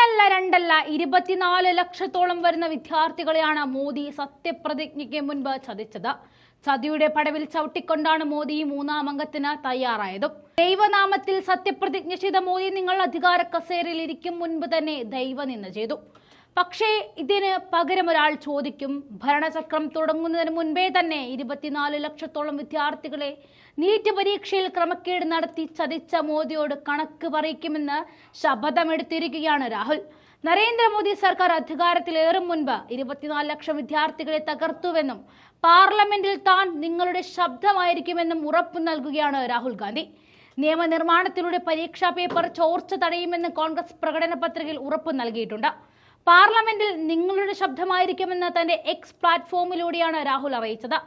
ഒന്നല്ല രണ്ടല്ല 24 ലക്ഷത്തോളം വരുന്ന വിദ്യാർത്ഥികളെയാണ് മോദി സത്യപ്രതിജ്ഞയ്ക്ക് മുൻപ് ചതിച്ചത്. ചതിയുടെ പടവിൽ ചവിട്ടിക്കൊണ്ടാണ് മോദി മൂന്നാം അംഗത്തിന് തയ്യാറായതും. ദൈവനാമത്തിൽ സത്യപ്രതിജ്ഞ ചെയ്ത മോദി നിങ്ങൾ അധികാര കസേരയിൽ ഇരിക്കും മുൻപ് തന്നെ ദൈവനിന്ദ ചെയ്തു. പക്ഷേ ഇതിന് പകരം ഒരാൾ ചോദിക്കും, ഭരണചക്രം തുടങ്ങുന്നതിന് മുൻപേ തന്നെ 24 ലക്ഷത്തോളം വിദ്യാർത്ഥികളെ നീറ്റ് പരീക്ഷയിൽ ക്രമക്കേട് നടത്തി ചതിച്ച മോദിയോട് കണക്ക് പറയിക്കുമെന്ന് ശപഥമെടുത്തിരിക്കുകയാണ് രാഹുൽ. നരേന്ദ്രമോദി സർക്കാർ അധികാരത്തിലേറും മുൻപ് 24 ലക്ഷം വിദ്യാർത്ഥികളെ തകർത്തുവെന്നും പാർലമെന്റിൽ താൻ നിങ്ങളുടെ ശബ്ദമായിരിക്കുമെന്നും ഉറപ്പു നൽകുകയാണ് രാഹുൽ ഗാന്ധി. നിയമനിർമ്മാണത്തിലൂടെ പരീക്ഷാ പേപ്പർ ചോർച്ച തടയുമെന്ന് കോൺഗ്രസ് പ്രകടന പത്രികയിൽ ഉറപ്പു നൽകിയിട്ടുണ്ട്. പാർലമെന്റിൽ നിങ്ങളുടെ ശബ്ദമായിരിക്കുമെന്ന് തന്റെ എക്സ് പ്ലാറ്റ്ഫോമിലൂടെയാണ് രാഹുൽ അറിയിച്ചത്.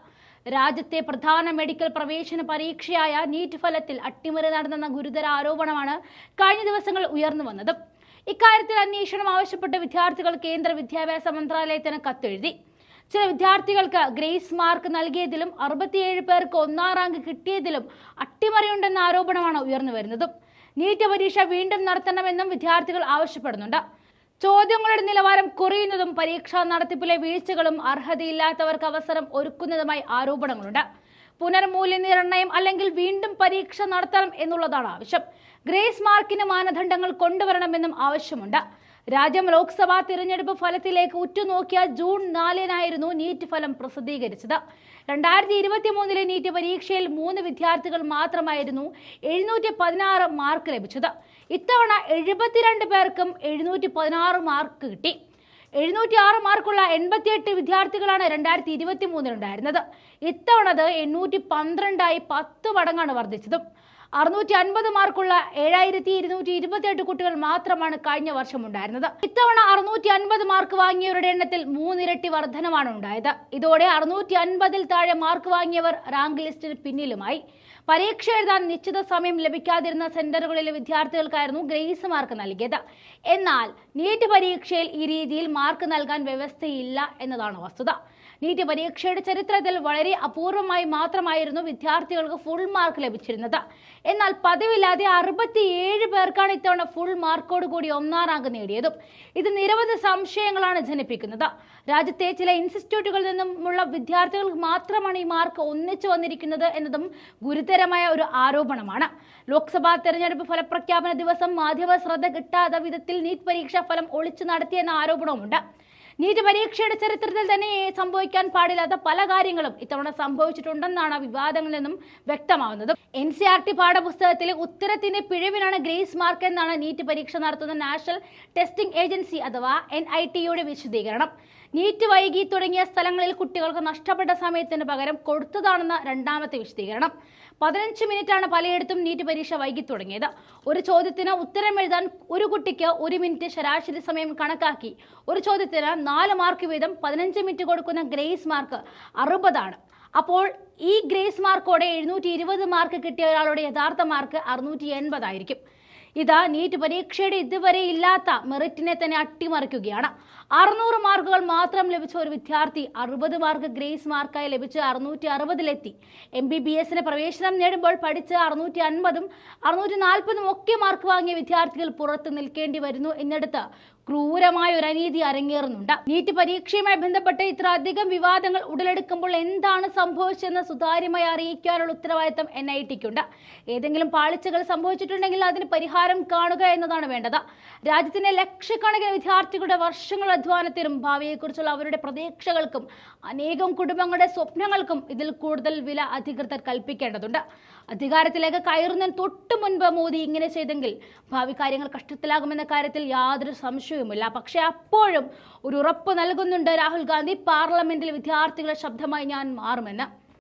രാജ്യത്തെ പ്രധാന മെഡിക്കൽ പ്രവേശന പരീക്ഷയായ നീറ്റ് ഫലത്തിൽ അട്ടിമറി നടന്നെന്ന ഗുരുതര ആരോപണമാണ് കഴിഞ്ഞ ദിവസങ്ങൾ ഉയർന്നു വന്നത്. ഇക്കാര്യത്തിൽ അന്വേഷണം ആവശ്യപ്പെട്ട് വിദ്യാർത്ഥികൾ കേന്ദ്ര വിദ്യാഭ്യാസ മന്ത്രാലയത്തിന് കത്തെഴുതി. ചില വിദ്യാർത്ഥികൾക്ക് ഗ്രേസ് മാർക്ക് നൽകിയതിലും 67 പേർക്ക് 1ാം റാങ്ക് കിട്ടിയതിലും അട്ടിമറിയുണ്ടെന്ന ആരോപണമാണ് ഉയർന്നു വരുന്നത്. നീറ്റ് പരീക്ഷ വീണ്ടും നടത്തണമെന്നും വിദ്യാർത്ഥികൾ ആവശ്യപ്പെടുന്നുണ്ട്. ചോദ്യങ്ങളുടെ നിലവാരം കുറയുന്നതും പരീക്ഷാ നടത്തിപ്പിലെ വീഴ്ചകളും അർഹതയില്ലാത്തവർക്ക് അവസരം ഒരുക്കുന്നതുമായി ആരോപണങ്ങളുണ്ട്. പുനർമൂല്യനിർണ്ണയം അല്ലെങ്കിൽ വീണ്ടും പരീക്ഷ നടത്തണം എന്നുള്ളതാണ് ആവശ്യം. ഗ്രേസ് മാർക്കിന് മാനദണ്ഡങ്ങൾ കൊണ്ടുവരണമെന്നും ആവശ്യമുണ്ട്. രാജ്യം ലോക്സഭാ തിരഞ്ഞെടുപ്പ് ഫലത്തിലേക്ക് ഉറ്റുനോക്കിയ ജൂൺ 4-നായിരുന്നു നീറ്റ് ഫലം പ്രസിദ്ധീകരിച്ചത്. 2023 നീറ്റ് പരീക്ഷയിൽ 3 വിദ്യാർത്ഥികൾ മാത്രമായിരുന്നു 716 മാർക്ക് ലഭിച്ചത്. ഇത്തവണ 72 പേർക്കും 716 മാർക്ക് കിട്ടി. 706 മാർക്കുള്ള 88 വിദ്യാർത്ഥികളാണ് 2023 ഉണ്ടായിരുന്നത്. ഇത്തവണ 812ആയി 10 മടങ്ങാണ് വർദ്ധിച്ചതും. 650 മാർക്കുള്ള 7228 കുട്ടികൾ മാത്രമാണ് കഴിഞ്ഞ വർഷം ഉണ്ടായിരുന്നത്. ഇത്തവണ 650 മാർക്ക് വാങ്ങിയവരുടെ എണ്ണത്തിൽ 3 ഇരട്ടി വർധനമാണ് ഉണ്ടായത്. ഇതോടെ 650-ൽ താഴെ മാർക്ക് വാങ്ങിയവർ റാങ്ക് ലിസ്റ്റിൽ പിന്നിലുമായി. പരീക്ഷ എഴുതാൻ നിശ്ചിത സമയം ലഭിക്കാതിരുന്ന സെന്ററുകളിലെ വിദ്യാർത്ഥികൾക്കായിരുന്നു ഗ്രേസ് മാർക്ക് നൽകിയത്. എന്നാൽ നീറ്റ് പരീക്ഷയിൽ ഈ രീതിയിൽ മാർക്ക് നൽകാൻ വ്യവസ്ഥയില്ല എന്നതാണ് വസ്തുത. നീറ്റ് പരീക്ഷയുടെ ചരിത്രത്തിൽ വളരെ അപൂർവമായി മാത്രമായിരുന്നു വിദ്യാർത്ഥികൾക്ക് ഫുൾ മാർക്ക് ലഭിച്ചിരുന്നത്. എന്നാൽ പതിവില്ലാതെ 67 പേർക്കാണ് ഇത്തവണ ഫുൾ മാർക്കോട് കൂടി 1ാം റാങ്ക് നേടിയതും. ഇത് നിരവധി സംശയങ്ങളാണ് ജനിപ്പിക്കുന്നത്. രാജ്യത്തെ ചില ഇൻസ്റ്റിറ്റ്യൂട്ടുകളിൽ നിന്നുമുള്ള വിദ്യാർത്ഥികൾക്ക് മാത്രമാണ് ഈ മാർക്ക് ഒന്നിച്ചു വന്നിരിക്കുന്നത് എന്നതും ഗുരുതരമായ ഒരു ആരോപണമാണ്. ലോക്സഭാ തെരഞ്ഞെടുപ്പ് ഫലപ്രഖ്യാപന ദിവസം മാധ്യമ ശ്രദ്ധ കിട്ടാത്ത വിധത്തിൽ നീറ്റ് പരീക്ഷാ ഫലം ഒളിച്ചു നടത്തിയെന്ന ആരോപണവുമുണ്ട്. നീറ്റ് പരീക്ഷയുടെ ചരിത്രത്തിൽ തന്നെ സംഭവിക്കാൻ പാടില്ലാത്ത പല കാര്യങ്ങളും ഇത്തവണ സംഭവിച്ചിട്ടുണ്ടെന്നാണ് വിവാദങ്ങളിൽ നിന്നും വ്യക്തമാവുന്നത്. NCERT പാഠപുസ്തകത്തിലെ ഉത്തരത്തിന്റെ പിഴവിനാണ് ഗ്രേസ് മാർക്ക് എന്നാണ് നീറ്റ് പരീക്ഷ നടത്തുന്ന നാഷണൽ ടെസ്റ്റിംഗ് ഏജൻസി അഥവാ NIT-യുടെ വിശദീകരണം. നീറ്റ് വൈകി തുടങ്ങിയ സ്ഥലങ്ങളിൽ കുട്ടികൾക്ക് നഷ്ടപ്പെട്ട സമയത്തിന് പകരം കൊടുത്തതാണെന്ന രണ്ടാമത്തെ വിശദീകരണം. 15 മിനിറ്റാണ് പലയിടത്തും നീറ്റ് പരീക്ഷ വൈകി തുടങ്ങിയത്. ഒരു ചോദ്യത്തിന് ഉത്തരം എഴുതാൻ ഒരു കുട്ടിക്ക് 1 മിനിറ്റ് ശരാശരി സമയം കണക്കാക്കി ഒരു ചോദ്യത്തിന് 4 മാർക്ക് വീതം 15 മിനിറ്റ് കൊടുക്കുന്ന ഗ്രേസ് മാർക്ക് 60 ആണ്. അപ്പോൾ ഈ ഗ്രേസ് മാർക്കോടെ 720 മാർക്ക് കിട്ടിയ ഒരാളുടെ യഥാർത്ഥ മാർക്ക് 680 ആയിരിക്കും. ഇത് നീറ്റ് പരീക്ഷയുടെ ഇതുവരെ ഇല്ലാത്ത മെറിറ്റിനെ തന്നെ അട്ടിമറിക്കുകയാണ്. 600 മാർക്കുകൾ മാത്രം ലഭിച്ച ഒരു വിദ്യാർത്ഥി 60 മാർക്ക് ഗ്രേസ് മാർക്കായി ലഭിച്ച് 660-ലെത്തി. MBBS-ന് പ്രവേശനം നേടുമ്പോൾ പഠിച്ച് 650-ഉം 640-ഉം ഒക്കെ മാർക്ക് വാങ്ങിയ വിദ്യാർത്ഥികൾ പുറത്തു നിൽക്കേണ്ടി വരുന്നു എന്നിടത്ത് ക്രൂരമായ ഒരു അനീതി അരങ്ങേറുന്നുണ്ട്. നീറ്റ് പരീക്ഷയുമായി ബന്ധപ്പെട്ട് ഇത്ര അധികം വിവാദങ്ങൾ ഉടലെടുക്കുമ്പോൾ എന്താണ് സംഭവിച്ചതെന്ന് സുതാര്യമായി അറിയിക്കാനുള്ള ഉത്തരവാദിത്തം NIT-ക്കുണ്ട്. ഏതെങ്കിലും പാളിച്ചകൾ സംഭവിച്ചിട്ടുണ്ടെങ്കിൽ അതിന് പരിഹാരം കാണുക എന്നതാണ് വേണ്ടത്. രാജ്യത്തിന്റെ ലക്ഷക്കണക്കിന് വിദ്യാർത്ഥികളുടെ വർഷങ്ങളുടെ അധ്വാനത്തിനും ഭാവിയെക്കുറിച്ചുള്ള അവരുടെ പ്രതീക്ഷകൾക്കും അനേകം കുടുംബങ്ങളുടെ സ്വപ്നങ്ങൾക്കും ഇതിൽ കൂടുതൽ വില അധികൃതർ കൽപ്പിക്കേണ്ടതുണ്ട്. അധികാരത്തിലേക്ക് കയറുന്നതിന് തൊട്ടു മുൻപ് മോദി ഇങ്ങനെ ചെയ്തെങ്കിൽ ഭാവി കാര്യങ്ങൾ കഷ്ടത്തിലാകുമെന്ന കാര്യത്തിൽ യാതൊരു സംശയവുമില്ല. പക്ഷെ അപ്പോഴും ഒരു ഉറപ്പ് നൽകുന്നുണ്ട് രാഹുൽ ഗാന്ധി, പാർലമെന്റിൽ വിദ്യാർത്ഥികളുടെ ശബ്ദമായി ഞാൻ മാറുമെന്ന്.